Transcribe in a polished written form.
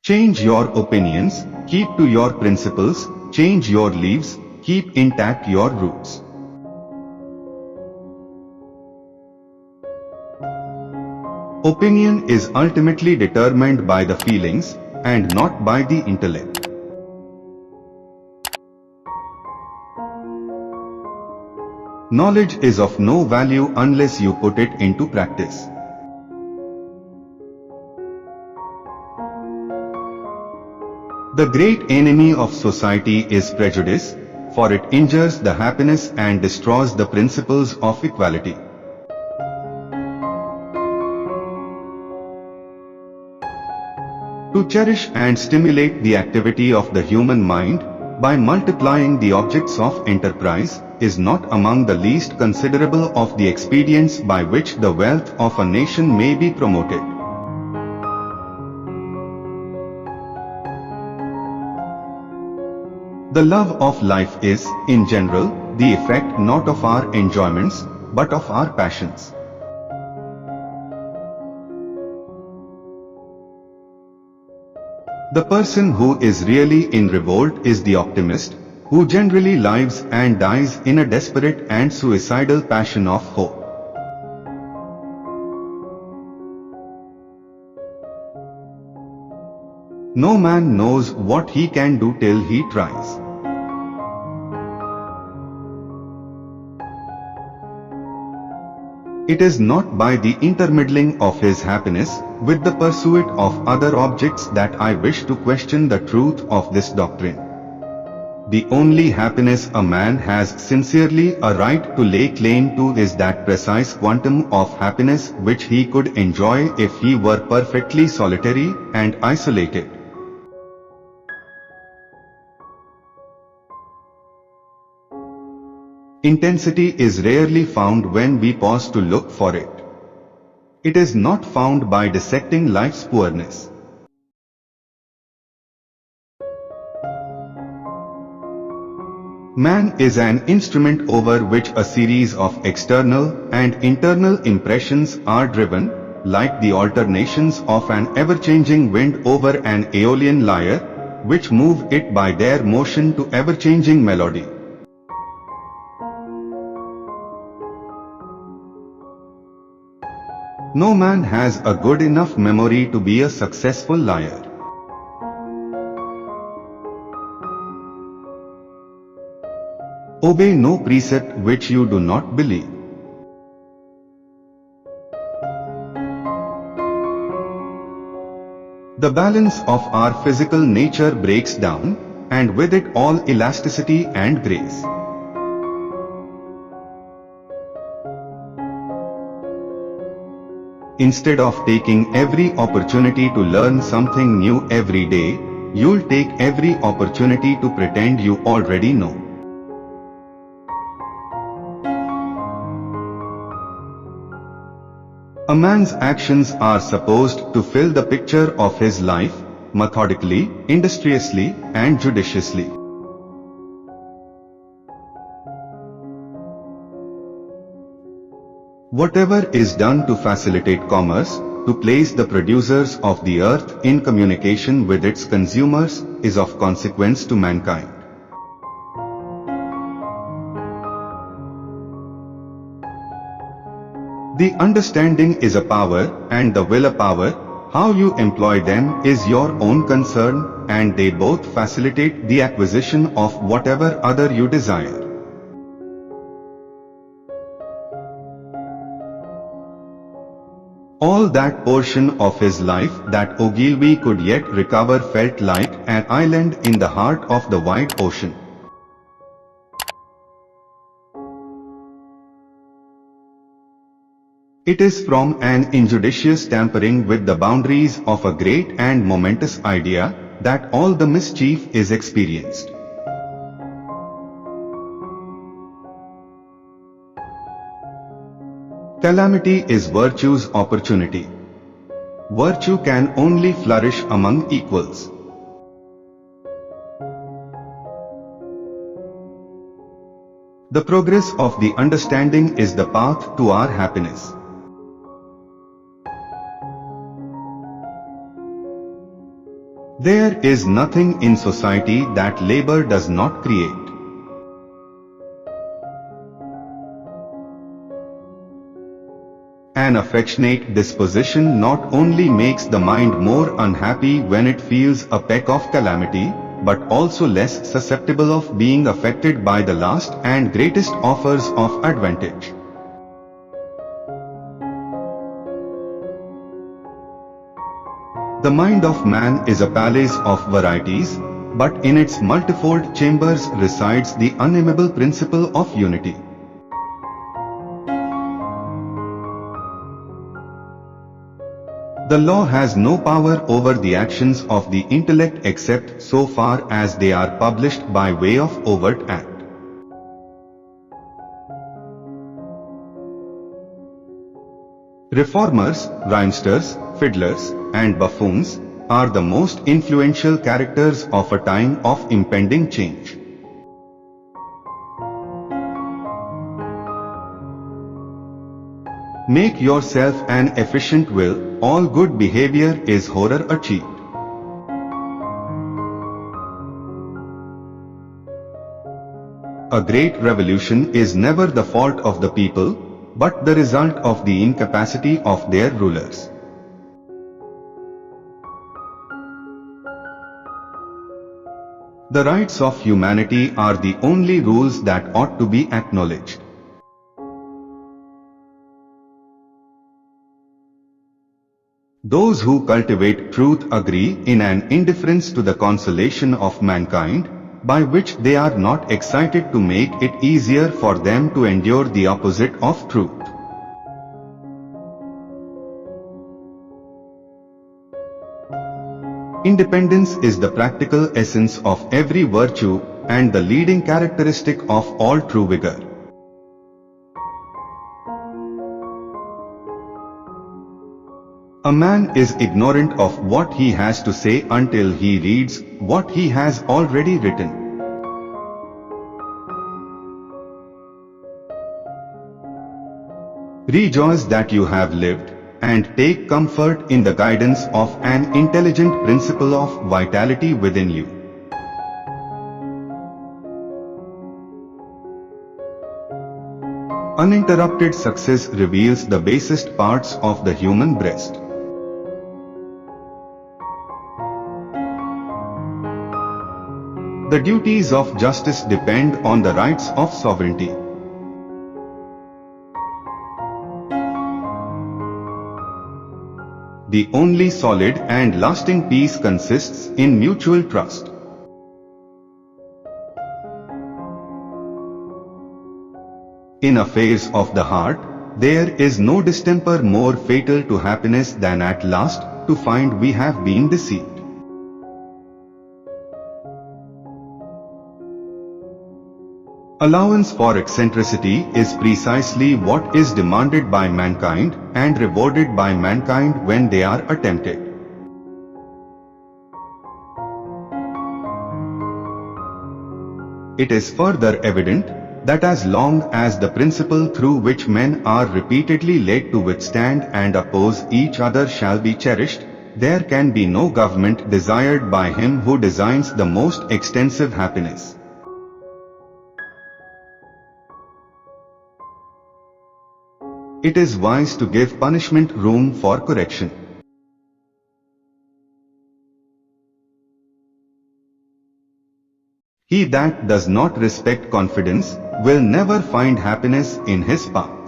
Change your opinions, keep to your principles, change your leaves, keep intact your roots. Opinion is ultimately determined by the feelings, and not by the intellect. Knowledge is of no value unless you put it into practice. The great enemy of society is prejudice, for it injures the happiness and destroys the principles of equality. To cherish and stimulate the activity of the human mind, by multiplying the objects of enterprise, is not among the least considerable of the expedients by which the wealth of a nation may be promoted. The love of life is, in general, the effect not of our enjoyments, but of our passions. The person who is really in revolt is the optimist, who generally lives and dies in a desperate and suicidal passion of hope. No man knows what he can do till he tries. It is not by the intermeddling of his happiness with the pursuit of other objects that I wish to question the truth of this doctrine. The only happiness a man has sincerely a right to lay claim to is that precise quantum of happiness which he could enjoy if he were perfectly solitary and isolated. Intensity is rarely found when we pause to look for it. It is not found by dissecting life's poorness. Man is an instrument over which a series of external and internal impressions are driven, like the alternations of an ever-changing wind over an aeolian lyre, which move it by their motion to ever-changing melody. No man has a good enough memory to be a successful liar. Obey no precept which you do not believe. The balance of our physical nature breaks down, and with it all elasticity and grace. Instead of taking every opportunity to learn something new every day, you'll take every opportunity to pretend you already know. A man's actions are supposed to fill the picture of his life, methodically, industriously, and judiciously. Whatever is done to facilitate commerce, to place the producers of the earth in communication with its consumers, is of consequence to mankind. The understanding is a power, and the will a power. How you employ them is your own concern, and they both facilitate the acquisition of whatever other you desire. All that portion of his life that Ogilvy could yet recover felt like an island in the heart of the wide ocean. It is from an injudicious tampering with the boundaries of a great and momentous idea that all the mischief is experienced. Calamity is virtue's opportunity. Virtue can only flourish among equals. The progress of the understanding is the path to our happiness. There is nothing in society that labor does not create. An affectionate disposition not only makes the mind more unhappy when it feels a peck of calamity, but also less susceptible of being affected by the last and greatest offers of advantage. The mind of man is a palace of varieties, but in its multifold chambers resides the unamable principle of unity. The law has no power over the actions of the intellect except so far as they are published by way of overt act. Reformers, rhymesters, fiddlers, and buffoons are the most influential characters of a time of impending change. Make yourself an efficient will, all good behavior is horror achieved. A great revolution is never the fault of the people, but the result of the incapacity of their rulers. The rights of humanity are the only rules that ought to be acknowledged. Those who cultivate truth agree in an indifference to the consolation of mankind, by which they are not excited to make it easier for them to endure the opposite of truth. Independence is the practical essence of every virtue and the leading characteristic of all true vigor. A man is ignorant of what he has to say until he reads what he has already written. Rejoice that you have lived, and take comfort in the guidance of an intelligent principle of vitality within you. Uninterrupted success reveals the basest parts of the human breast. The duties of justice depend on the rights of sovereignty. The only solid and lasting peace consists in mutual trust. In affairs of the heart, there is no distemper more fatal to happiness than at last to find we have been deceived. Allowance for eccentricity is precisely what is demanded by mankind and rewarded by mankind when they are attempted. It is further evident that as long as the principle through which men are repeatedly led to withstand and oppose each other shall be cherished, there can be no government desired by him who designs the most extensive happiness. It is wise to give punishment room for correction. He that does not respect confidence will never find happiness in his path.